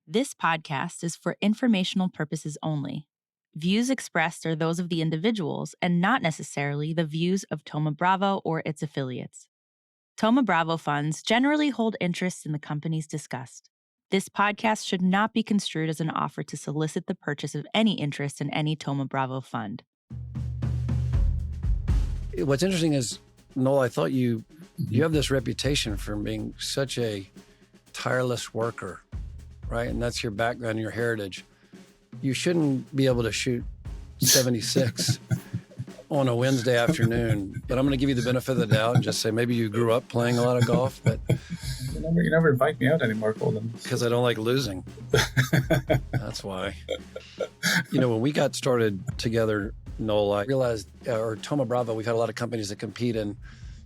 This podcast is for informational purposes only. Views expressed are those of the individuals and not necessarily the views of Thoma Bravo or its affiliates. Thoma Bravo funds generally hold interests in the companies discussed. This podcast should not be construed as an offer to solicit the purchase of any interest in any Thoma Bravo fund. What's interesting is, Noel, I thought you have this reputation for being such a tireless worker, right? And that's your background, your heritage. You shouldn't be able to shoot 76 on a Wednesday afternoon, but I'm going to give you the benefit of the doubt and just say maybe you grew up playing a lot of golf, but you never invite me out anymore, Holden. Because I don't like losing. That's why. When we got started together, Noel, I realized, or Thoma Bravo, we've had a lot of companies that compete in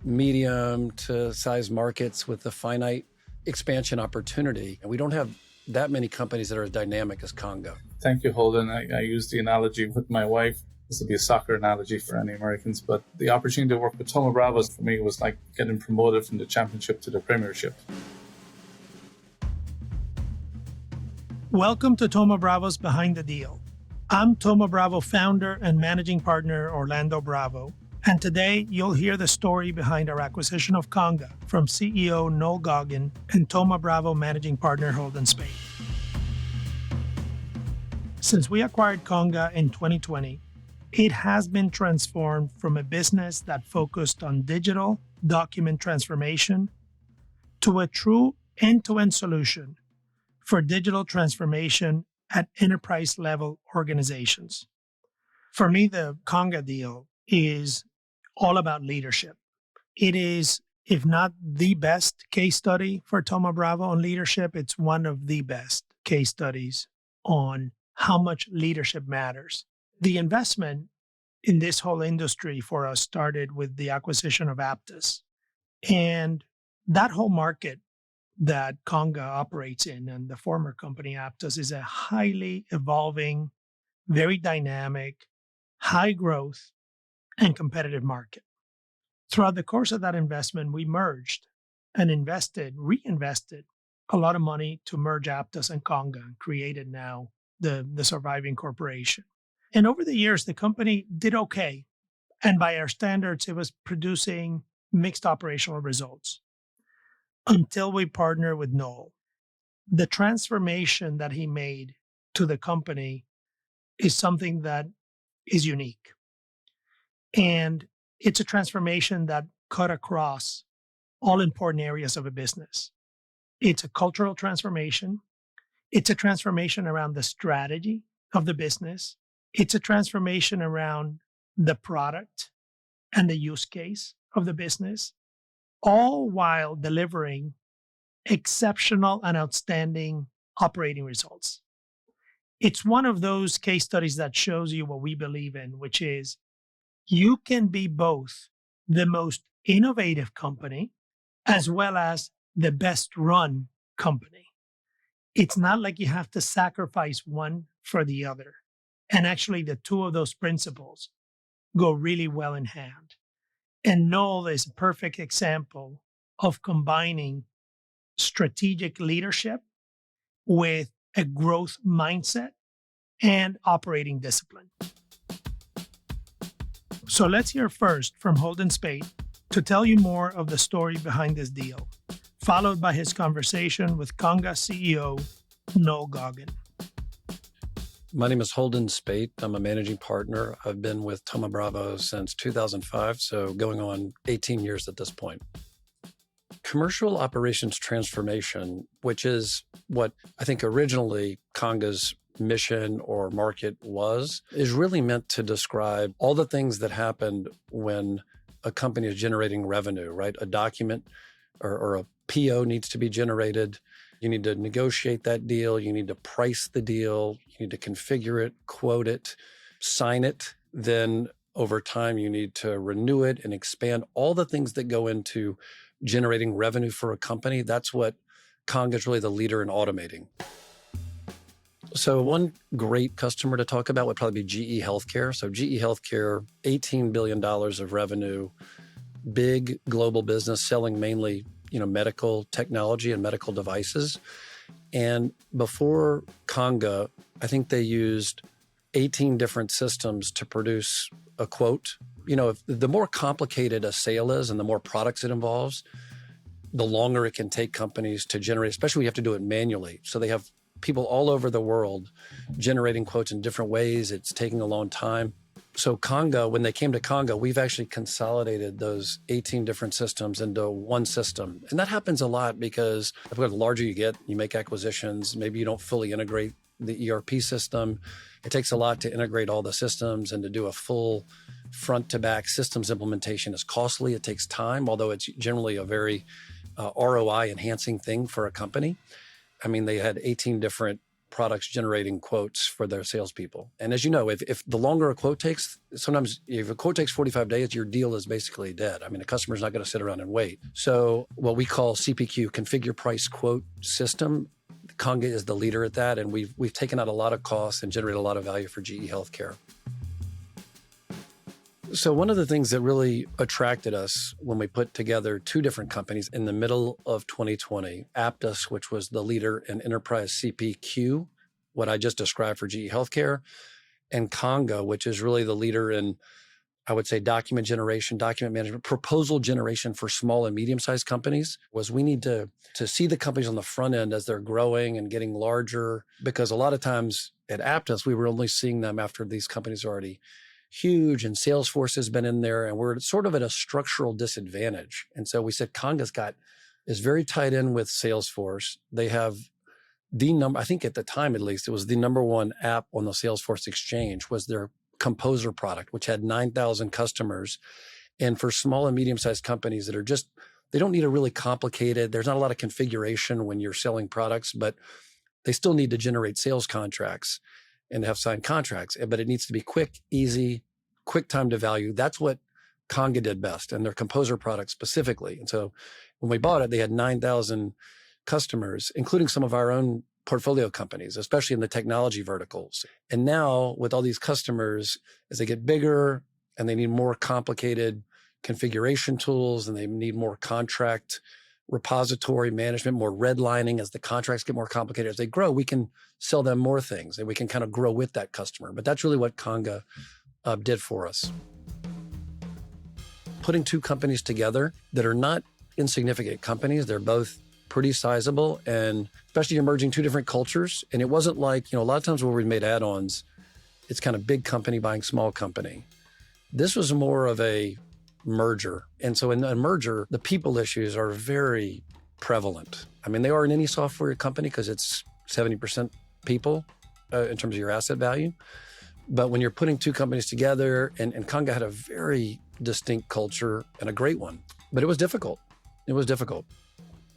medium to size markets with a finite expansion opportunity. And we don't have that many companies that are as dynamic as Conga. Thank you, Holden. I use the analogy with my wife. This will be a soccer analogy for any Americans, but the opportunity to work with Thoma Bravo for me was like getting promoted from the championship to the premiership. Welcome to Thoma Bravo's Behind the Deal. I'm Thoma Bravo founder and managing partner Orlando Bravo, and today you'll hear the story behind our acquisition of Conga from CEO Noel Goggin and Thoma Bravo managing partner Holden Spaht. Since we acquired Conga in 2020, it has been transformed from a business that focused on digital document transformation to a true end-to-end solution for digital transformation at enterprise-level organizations. For me, the Conga deal is all about leadership. It is, if not the best case study for Thoma Bravo on leadership, it's one of the best case studies on how much leadership matters. The investment in this whole industry for us started with the acquisition of Aptus. And that whole market that Conga operates in, and the former company Aptus, is a highly evolving, very dynamic, high growth, and competitive market. Throughout the course of that investment, we merged and reinvested a lot of money to merge Aptus and Conga and created now the surviving corporation. And over the years, the company did okay. And by our standards, it was producing mixed operational results until we partnered with Noel. The transformation that he made to the company is something that is unique. And it's a transformation that cut across all important areas of a business. It's a cultural transformation. It's a transformation around the strategy of the business. It's a transformation around the product and the use case of the business, all while delivering exceptional and outstanding operating results. It's one of those case studies that shows you what we believe in, which is you can be both the most innovative company as well as the best run company. It's not like you have to sacrifice one for the other. And actually, the two of those principles go really well in hand. And Noel is a perfect example of combining strategic leadership with a growth mindset and operating discipline. So let's hear first from Holden Spaht to tell you more of the story behind this deal, followed by his conversation with Conga CEO Noel Goggin. My name is Holden Spaht. I'm a managing partner. I've been with Thoma Bravo since 2005, so going on 18 years at this point. Commercial operations transformation, which is what I think originally Conga's mission or market was, is really meant to describe all the things that happened when a company is generating revenue, right? A document or a PO needs to be generated. You need to negotiate that deal. You need to price the deal. You need to configure it, quote it, sign it. Then over time, you need to renew it and expand all the things that go into generating revenue for a company. That's what Conga is really the leader in automating. So one great customer to talk about would probably be GE Healthcare. So GE Healthcare, $18 billion of revenue, big global business selling mainly medical technology and medical devices. And before Conga, I think they used 18 different systems to produce a quote. If the more complicated a sale is and the more products it involves, the longer it can take companies to generate, especially when you have to do it manually. So they have people all over the world generating quotes in different ways. It's taking a long time. So Conga, when they came to Conga, we've actually consolidated those 18 different systems into one system. And that happens a lot because the larger you get, you make acquisitions, maybe you don't fully integrate the ERP system. It takes a lot to integrate all the systems, and to do a full front-to-back systems implementation is costly. It takes time, although it's generally a very ROI-enhancing thing for a company. I mean, they had 18 different products generating quotes for their salespeople. And as you know, if the longer a quote takes, sometimes if a quote takes 45 days, your deal is basically dead. I mean, the customer's not going to sit around and wait. So what we call CPQ, configure price quote system, Conga is the leader at that. And we've taken out a lot of costs and generated a lot of value for GE Healthcare. So one of the things that really attracted us when we put together two different companies in the middle of 2020, Aptus, which was the leader in enterprise CPQ, what I just described for GE Healthcare, and Conga, which is really the leader in, I would say, document generation, document management, proposal generation for small and medium-sized companies, was we need to see the companies on the front end as they're growing and getting larger, because a lot of times at Aptus, we were only seeing them after these companies are already huge and Salesforce has been in there, and we're sort of at a structural disadvantage. And so we said Conga's is very tied in with Salesforce. They have I think at the time at least, it was the number one app on the Salesforce Exchange was their Composer product, which had 9,000 customers. And for small and medium-sized companies that are they don't need a really complicated, there's not a lot of configuration when you're selling products, but they still need to generate sales contracts and have signed contracts, but it needs to be quick, easy, quick time to value. That's what Conga did best, and their Composer product specifically. And so when we bought it, they had 9,000 customers, including some of our own portfolio companies, especially in the technology verticals. And now with all these customers, as they get bigger and they need more complicated configuration tools and they need more contract repository management, more redlining, as the contracts get more complicated, as they grow, we can sell them more things and we can kind of grow with that customer. But that's really what Conga did for us. Putting two companies together that are not insignificant companies, they're both pretty sizable, and especially emerging two different cultures. And it wasn't like, a lot of times where we made add-ons, it's kind of big company buying small company. This was more of a merger. And so in a merger, the people issues are very prevalent. I mean, they are in any software company because it's 70% people in terms of your asset value. But when you're putting two companies together, and Conga had a very distinct culture and a great one, but it was difficult. It was difficult.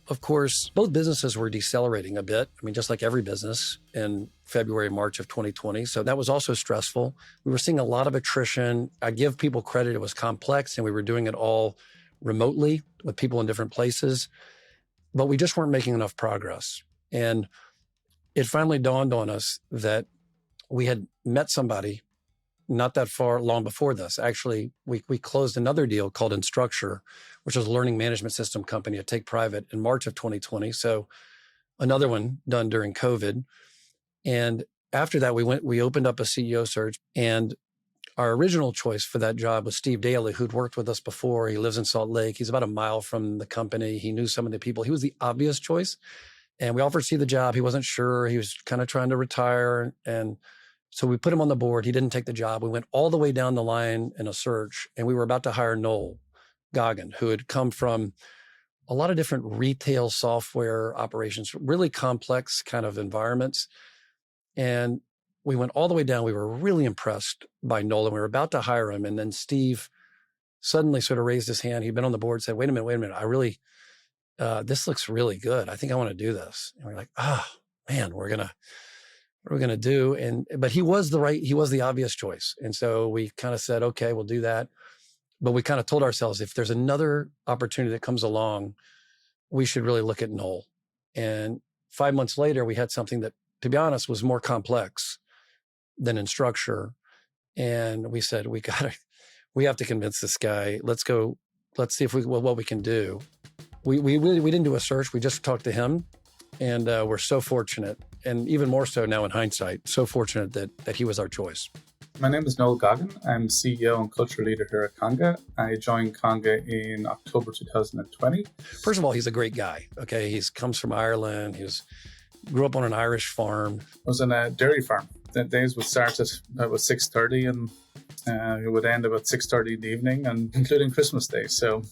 Of course, both businesses were decelerating a bit. I mean, just like every business in February, March of 2020. So that was also stressful. We were seeing a lot of attrition. I give people credit. It was complex, and we were doing it all remotely with people in different places, but we just weren't making enough progress. And it finally dawned on us that we had met somebody not that long before this. Actually, we closed another deal called Instructure, which was a learning management system company to take private in March of 2020. So another one done during COVID. And after that, we opened up a CEO search, and our original choice for that job was Steve Daly, who'd worked with us before. He lives in Salt Lake. He's about a mile from the company. He knew some of the people. He was the obvious choice. And we offered Steve the job. He wasn't sure. He was kind of trying to retire. And so we put him on the board. He didn't take the job. We went all the way down the line in a search, and we were about to hire Noel Goggin, who had come from a lot of different retail software operations, really complex kind of environments. And we went all the way down. We were really impressed by Noel, and we were about to hire him. And then Steve suddenly sort of raised his hand. He'd been on the board, said, wait a minute. I really, this looks really good. I think I want to do this. And we're like, man, what are we going to do? But he was the obvious choice. And so we kind of said, okay, we'll do that. But we kind of told ourselves, if there's another opportunity that comes along, we should really look at Noel. And 5 months later, we had something that, to be honest, was more complex than Instructure. And we said, we have to convince this guy. Let's see what we can do. We didn't do a search. We just talked to him. And we're so fortunate, and even more so now in hindsight, so fortunate that he was our choice. My name is Noel Goggin. I'm CEO and culture leader here at Conga. I joined Conga in October 2020. First of all, he's a great guy. Okay, he comes from Ireland. Grew up on an Irish farm. I was in a dairy farm. The days would start at about 6:30 and it would end about 6:30 in the evening, and including Christmas Day. So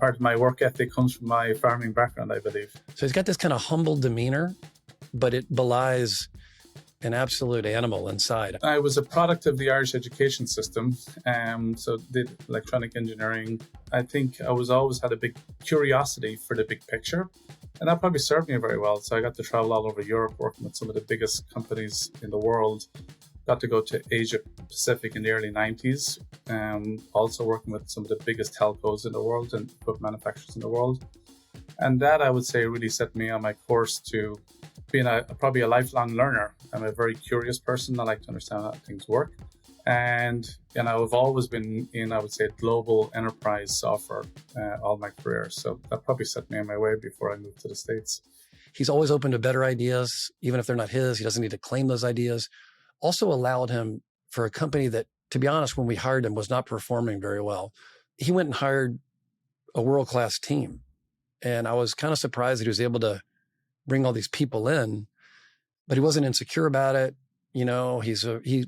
part of my work ethic comes from my farming background, I believe. So he's got this kind of humble demeanor, but it belies an absolute animal inside. I was a product of the Irish education system, so did electronic engineering. I think I was always had a big curiosity for the big picture, and that probably served me very well. So I got to travel all over Europe, working with some of the biggest companies in the world. Got to go to Asia Pacific in the early 90s, also working with some of the biggest telcos in the world and equipment manufacturers in the world. And that, I would say, really set me on my course to being probably a lifelong learner. I'm a very curious person. I like to understand how things work. And I've always been in, I would say, global enterprise software all my career. So that probably set me on my way before I moved to the States. He's always open to better ideas, even if they're not his. He doesn't need to claim those ideas. Also allowed him, for a company that, to be honest, when we hired him, was not performing very well. He went and hired a world-class team. And I was kind of surprised that he was able to bring all these people in, but he wasn't insecure about it.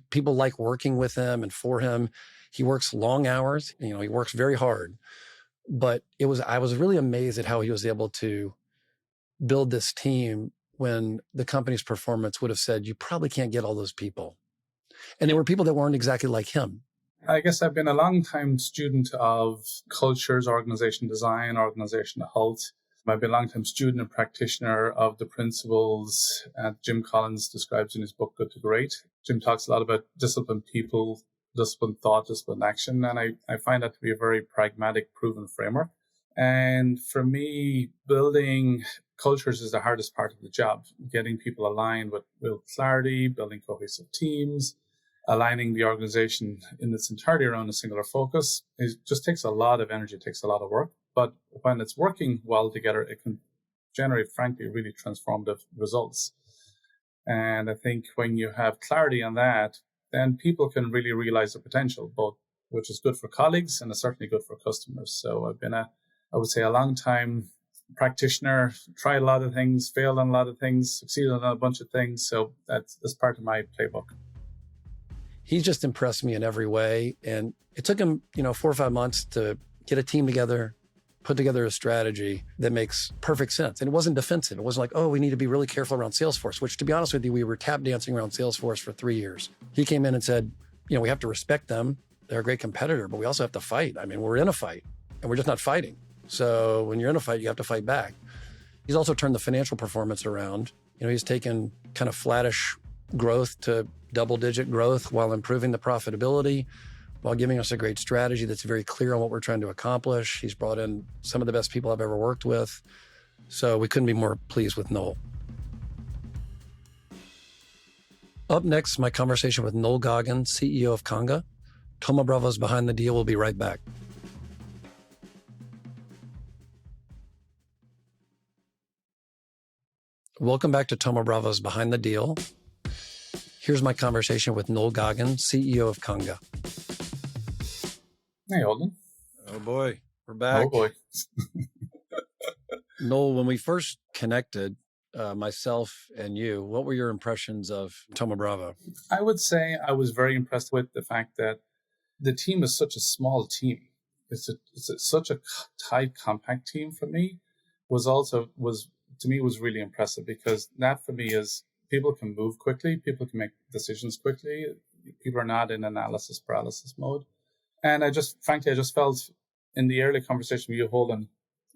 People like working with him and for him. He works long hours. He works very hard. But I was really amazed at how he was able to build this team when the company's performance would have said, you probably can't get all those people. And they were people that weren't exactly like him. I guess I've been a long time student of cultures, organization design, organizational health. I've been a long time student and practitioner of the principles Jim Collins describes in his book, Good to Great. Jim talks a lot about disciplined people, disciplined thought, disciplined action. And I find that to be a very pragmatic, proven framework. And for me, building cultures is the hardest part of the job. Getting people aligned with real clarity, building cohesive teams, aligning the organization in its entirety around a singular focus. It just takes a lot of energy, it takes a lot of work. But when it's working well together, it can generate, frankly, really transformative results. And I think when you have clarity on that, then people can really realize the potential, both which is good for colleagues and is certainly good for customers. So I've been I would say, a long time practitioner, tried a lot of things, failed on a lot of things, succeeded on a bunch of things. So that's part of my playbook. He's just impressed me in every way. And it took him, 4 or 5 months to get a team together, put together a strategy that makes perfect sense. And it wasn't defensive. It wasn't like, oh, we need to be really careful around Salesforce, which, to be honest with you, we were tap dancing around Salesforce for 3 years. He came in and said, we have to respect them. They're a great competitor, but we also have to fight. I mean, we're in a fight and we're just not fighting. So when you're in a fight, you have to fight back. He's also turned the financial performance around. He's taken kind of flattish growth to double-digit growth while improving the profitability, while giving us a great strategy that's very clear on what we're trying to accomplish. He's brought in some of the best people I've ever worked with. So we couldn't be more pleased with Noel. Up next, my conversation with Noel Goggin, CEO of Conga. Thoma Bravo's Behind the Deal. We'll be right back. Welcome back to Thoma Bravo's Behind the Deal. Here's my conversation with Noel Goggin, CEO of Conga. Hey, Holden. Oh, boy. We're back. Oh, boy. Noel, when we first connected, myself and you, what were your impressions of Thoma Bravo? I would say I was very impressed with the fact that the team is such a small team. Such a tight, compact team for me was really impressive, because that for me is people can move quickly, people can make decisions quickly, people are not in analysis paralysis mode. And I just felt in the early conversation with you, Holden,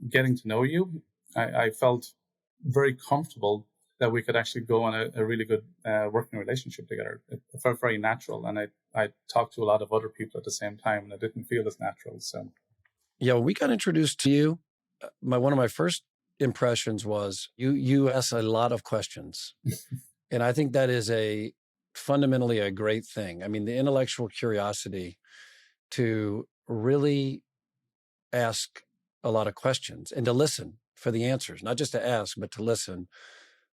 getting to know you, I felt very comfortable that we could actually go on a really good working relationship together. It felt very natural. And I talked to a lot of other people at the same time, and it didn't feel as natural. So, yeah, when we got introduced to you, one of my first impressions was you asked a lot of questions. And I think that is fundamentally a great thing. I mean, the intellectual curiosity to really ask a lot of questions and to listen for the answers, not just to ask, but to listen.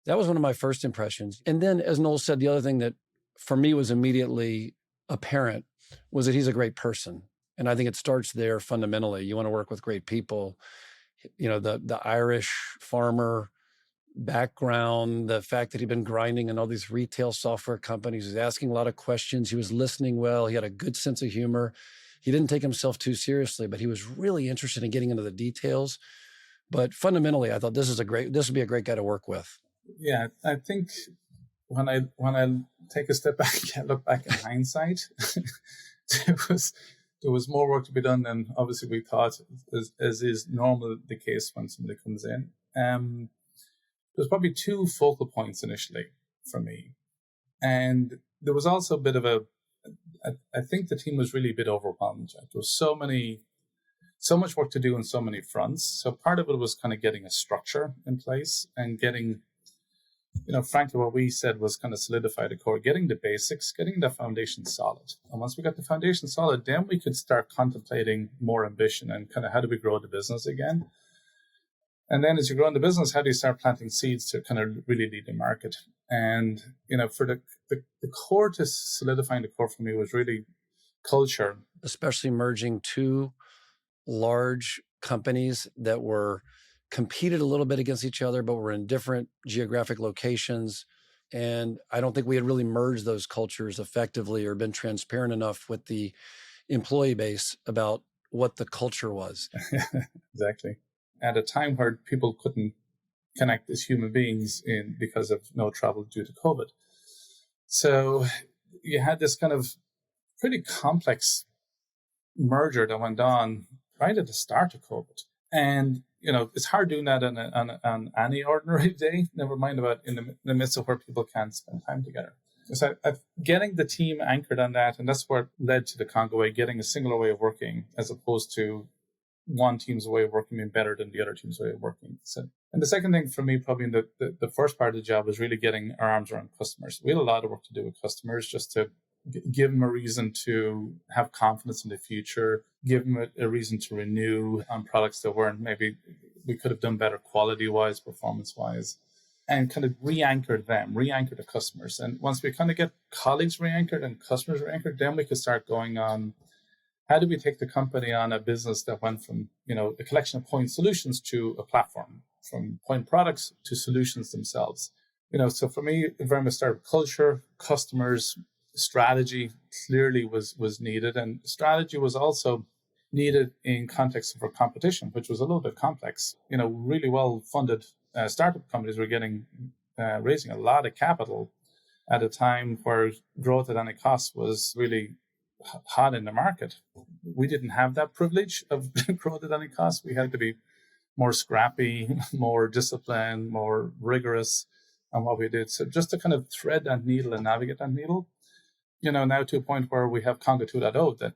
That was one of my first impressions. And then, as Noel said, the other thing that for me was immediately apparent was that he's a great person. And I think it starts there fundamentally. You want to work with great people. You know, the Irish farmer background, the fact that he'd been grinding in all these retail software companies, he was asking a lot of questions, he was listening well, he had a good sense of humor. He didn't take himself too seriously, but he was really interested in getting into the details. But fundamentally, I thought this would be a great guy to work with. Yeah, I think when I take a step back and look back in hindsight, there was more work to be done than obviously we thought, as is normal the case when somebody comes in. There's probably two focal points initially for me. And there was also a bit of I think the team was really a bit overwhelmed. There was so much work to do on so many fronts. So part of it was kind of getting a structure in place and getting, frankly, what we said was kind of solidify the core, getting the basics, getting the foundation solid. And once we got the foundation solid, then we could start contemplating more ambition and kind of how do we grow the business again. And then as you grow in the business, how do you start planting seeds to kind of really lead the market? And, for the core, to solidifying the core for me was really culture. Especially merging two large companies that were competed a little bit against each other, but were in different geographic locations. And I don't think we had really merged those cultures effectively or been transparent enough with the employee base about what the culture was. Exactly. At a time where people couldn't connect as human beings because of no travel due to COVID. So you had this kind of pretty complex merger that went on right at the start of COVID. And, it's hard doing that on any ordinary day, never mind about in the midst of where people can't spend time together. So getting the team anchored on that, and that's what led to the Conga way, getting a singular way of working as opposed to one team's way of working being better than the other team's way of working. So, and the second thing for me, probably in the first part of the job, was really getting our arms around customers. We had a lot of work to do with customers just to give them a reason to have confidence in the future, give them a reason to renew on products that weren't, maybe we could have done better quality-wise, performance-wise, and kind of re-anchor the customers. And once we kind of get colleagues re-anchored and customers re-anchored, then we could start going on, how do we take the company on a business that went from, a collection of point solutions to a platform, from point products to solutions themselves? So for me, it very much started with culture, customers, strategy clearly was needed. And strategy was also needed in context of our competition, which was a little bit complex. Really well-funded startup companies were raising a lot of capital at a time where growth at any cost was really hot in the market. We didn't have that privilege of growth at any cost. We had to be more scrappy, more disciplined, more rigorous on what we did. So just to kind of thread that needle and navigate that needle, now to a point where we have Conga 2.0 that,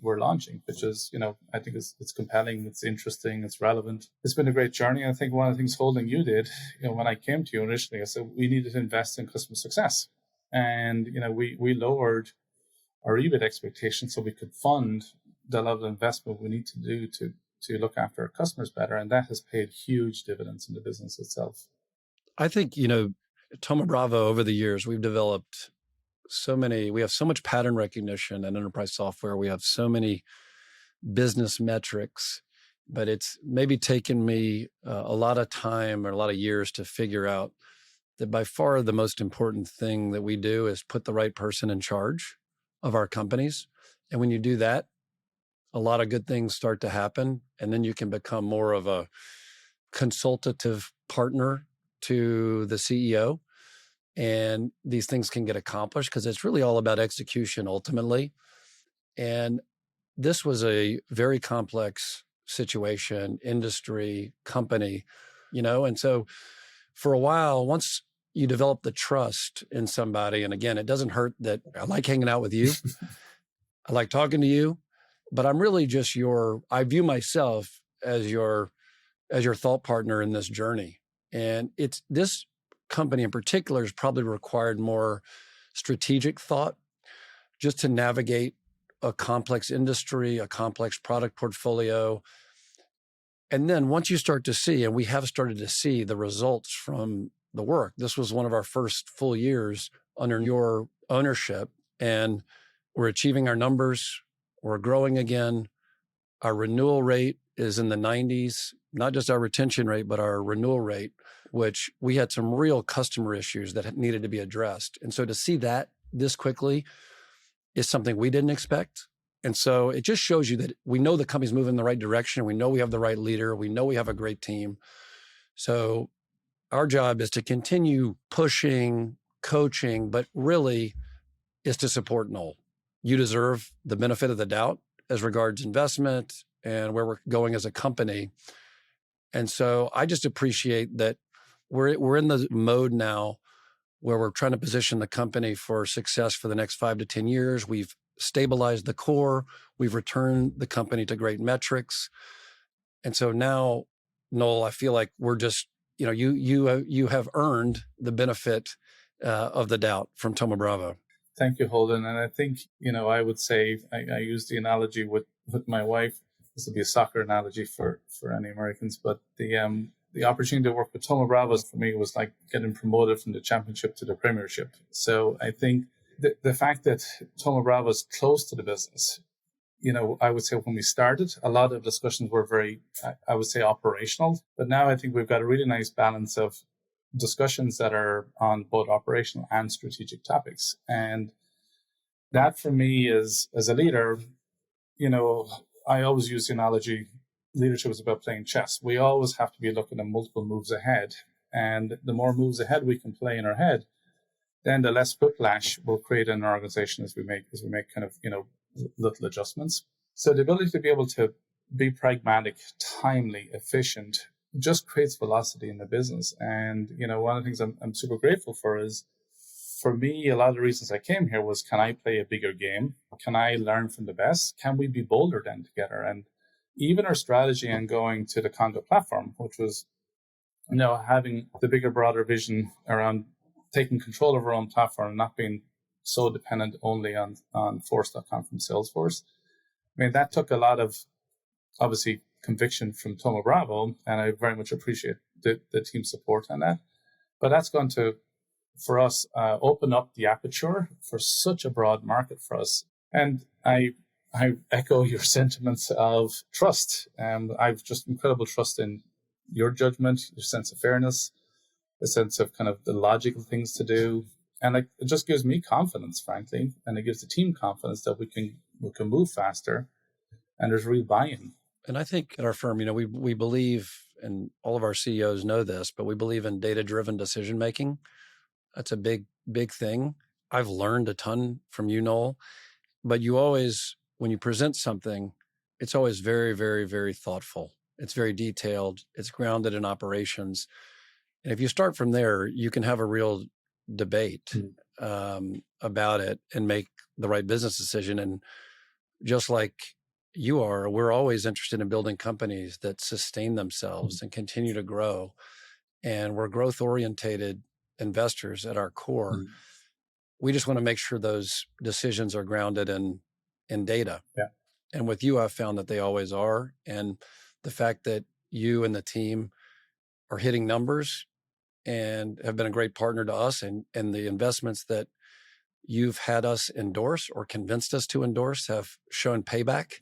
we're launching, which is, I think it's compelling, it's interesting, it's relevant. It's been a great journey. I think one of the things, Holden, you did, when I came to you initially, I said we needed to invest in customer success. And, we lowered our EBIT expectations so we could fund the level of investment we need to do to look after our customers better. And that has paid huge dividends in the business itself. I think, Thoma Bravo, over the years, we've developed we have so much pattern recognition and enterprise software. We have so many business metrics, but it's maybe taken me a lot of time or a lot of years to figure out that by far the most important thing that we do is put the right person in charge of our companies. And when you do that, a lot of good things start to happen. And then you can become more of a consultative partner to the CEO. And these things can get accomplished because it's really all about execution ultimately. And this was a very complex situation, industry, company, and so for a while, once you develop the trust in somebody, and again, it doesn't hurt that I like hanging out with you. I like talking to you, but I'm really just I view myself as your thought partner in this journey. And this company in particular has probably required more strategic thought just to navigate a complex industry, a complex product portfolio. And then once you start to see, and we have started to see the results from the work, this was one of our first full years under your ownership, and we're achieving our numbers, we're growing again. Our renewal rate is in the 90s, not just our retention rate, but our renewal rate, which we had some real customer issues that needed to be addressed. And so to see that this quickly is something we didn't expect. And so it just shows you that we know the company's moving in the right direction. We know we have the right leader. We know we have a great team. So our job is to continue pushing, coaching, but really is to support Noel. You deserve the benefit of the doubt as regards investment and where we're going as a company. And so I just appreciate that we're in the mode now where we're trying to position the company for success for the next 5 to 10 years. We've stabilized the core. We've returned the company to great metrics. And so now, Noel, I feel like we're just, you have earned the benefit of the doubt from Thoma Bravo. Thank you, Holden. And I think, I would say, I use the analogy with my wife. This would be a soccer analogy for any Americans, but the opportunity to work with Thoma Bravo for me was like getting promoted from the championship to the premiership. So I think the fact that Thoma Bravo is close to the business, I would say when we started, a lot of discussions were very, I would say, operational. But now I think we've got a really nice balance of discussions that are on both operational and strategic topics. And that for me is, as a leader, I always use the analogy, leadership is about playing chess. We always have to be looking at multiple moves ahead. And the more moves ahead we can play in our head, then the less whiplash we'll create in our organization as we make kind of, little adjustments. So the ability to be able to be pragmatic, timely, efficient, just creates velocity in the business. And, one of the things I'm super grateful for is, for me, a lot of the reasons I came here was, can I play a bigger game? Can I learn from the best? Can we be bolder then together? And even our strategy and going to the Conga platform, which was, having the bigger, broader vision around taking control of our own platform and not being so dependent only on Force.com from Salesforce. I mean, that took a lot of, obviously, conviction from Thoma Bravo, and I very much appreciate the team's support on that. But that's going to, for us, open up the aperture for such a broad market for us. And I echo your sentiments of trust. I've just incredible trust in your judgment, your sense of fairness, a sense of kind of the logical things to do. And it just gives me confidence, frankly, and it gives the team confidence that we can move faster, and there's real buy-in. And I think at our firm, we believe, and all of our CEOs know this, but we believe in data-driven decision-making. That's a big, big thing. I've learned a ton from you, Noel, but you always, when you present something, it's always very, very, very thoughtful. It's very detailed. It's grounded in operations. And if you start from there, you can have a real debate about it and make the right business decision. And just like you are, we're always interested in building companies that sustain themselves and continue to grow. And we're growth-orientated investors at our core. We just want to make sure those decisions are grounded in data. Yeah. And with you, I've found that they always are. And the fact that you and the team are hitting numbers and have been a great partner to us, and the investments that you've had us endorse or convinced us to endorse have shown payback,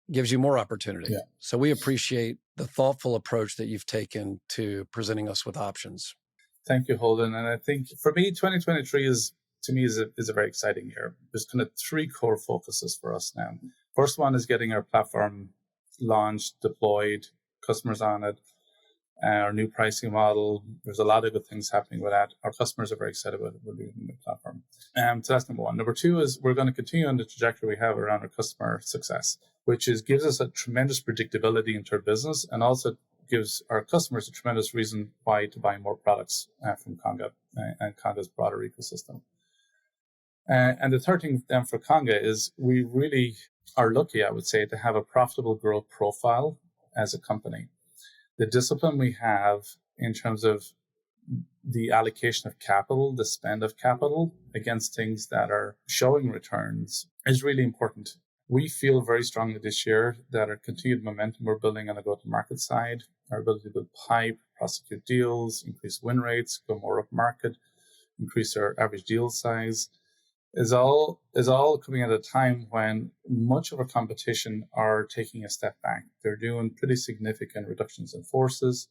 gives you more opportunity. Yeah. So we appreciate the thoughtful approach that you've taken to presenting us with options. Thank you, Holden. And I think for me, 2023 is a very exciting year. There's kind of 3 core focuses for us now. First one is getting our platform launched, deployed, customers on it, our new pricing model. There's a lot of good things happening with that. Our customers are very excited about it. We're doing the platform. So that's number one. Number 2 is we're going to continue on the trajectory we have around our customer success, which gives us a tremendous predictability into our business, and also gives our customers a tremendous reason why to buy more products from Conga and Conga's broader ecosystem. And the third thing then for Conga is we really are lucky, I would say, to have a profitable growth profile as a company. The discipline we have in terms of the allocation of capital, the spend of capital against things that are showing returns is really important. We feel very strongly this year that our continued momentum we're building on the go-to-market side, our ability to build pipe, prosecute deals, increase win rates, go more up market, increase our average deal size, is all coming at a time when much of our competition are taking a step back. They're doing pretty significant reductions in forces.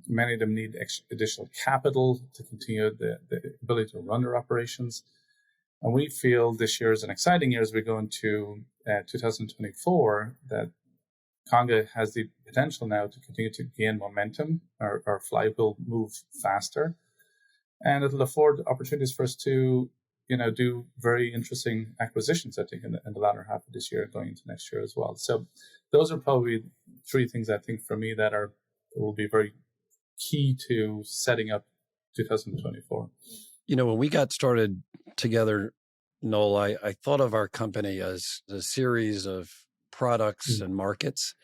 Many of them need additional capital to continue the ability to run their operations. And we feel this year is an exciting year as we go into 2024, that Conga has the potential now to continue to gain momentum. Our flywheel move faster, and it'll afford opportunities for us to do very interesting acquisitions, I think, in the latter half of this year going into next year as well. So those are probably three things I think for me that will be very key to setting up 2024. When we got started together, Noel, I thought of our company as a series of products and markets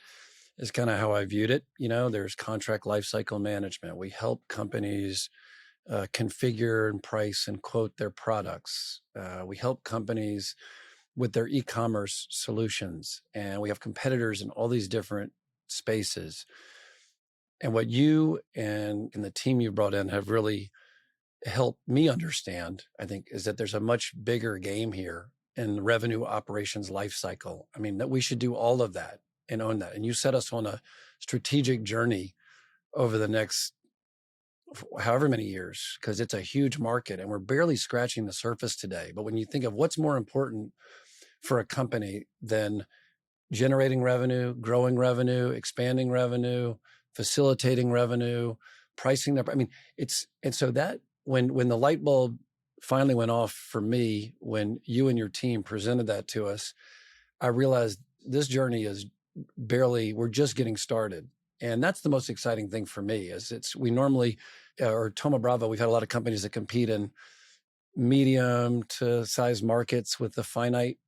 is kind of how I viewed it. There's contract lifecycle management. We help companies configure and price and quote their products. We help companies with their e-commerce solutions, and we have competitors in all these different spaces. And what you and the team you brought in have really helped me understand, I think, is that there's a much bigger game here in the revenue operations lifecycle. I mean, that we should do all of that and own that. And you set us on a strategic journey over the next however many years, because it's a huge market and we're barely scratching the surface today. But when you think of what's more important for a company than generating revenue, growing revenue, expanding revenue, facilitating revenue, pricing their, and so that when the light bulb finally went off for me, when you and your team presented that to us, I realized this journey is we're just getting started. And that's the most exciting thing for me is we normally, or Thoma Bravo, we've had a lot of companies that compete in medium to size markets with the finite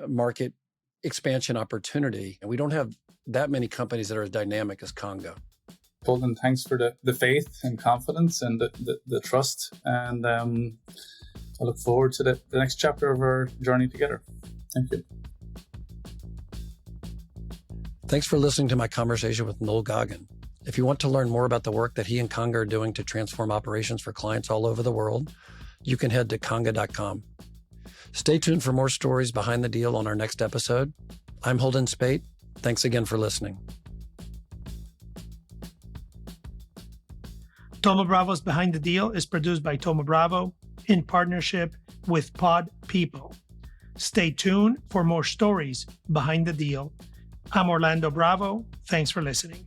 market expansion opportunity. And we don't have that many companies that are as dynamic as Conga. Holden, thanks for the faith and confidence and the trust. And I look forward to the next chapter of our journey together. Thank you. Thanks for listening to my conversation with Noel Goggin. If you want to learn more about the work that he and Conga are doing to transform operations for clients all over the world, you can head to conga.com. Stay tuned for more stories behind the deal on our next episode. I'm Holden Spaht. Thanks again for listening. Thoma Bravo's Behind the Deal is produced by Thoma Bravo in partnership with Pod People. Stay tuned for more stories behind the deal. I'm Orlando Bravo. Thanks for listening.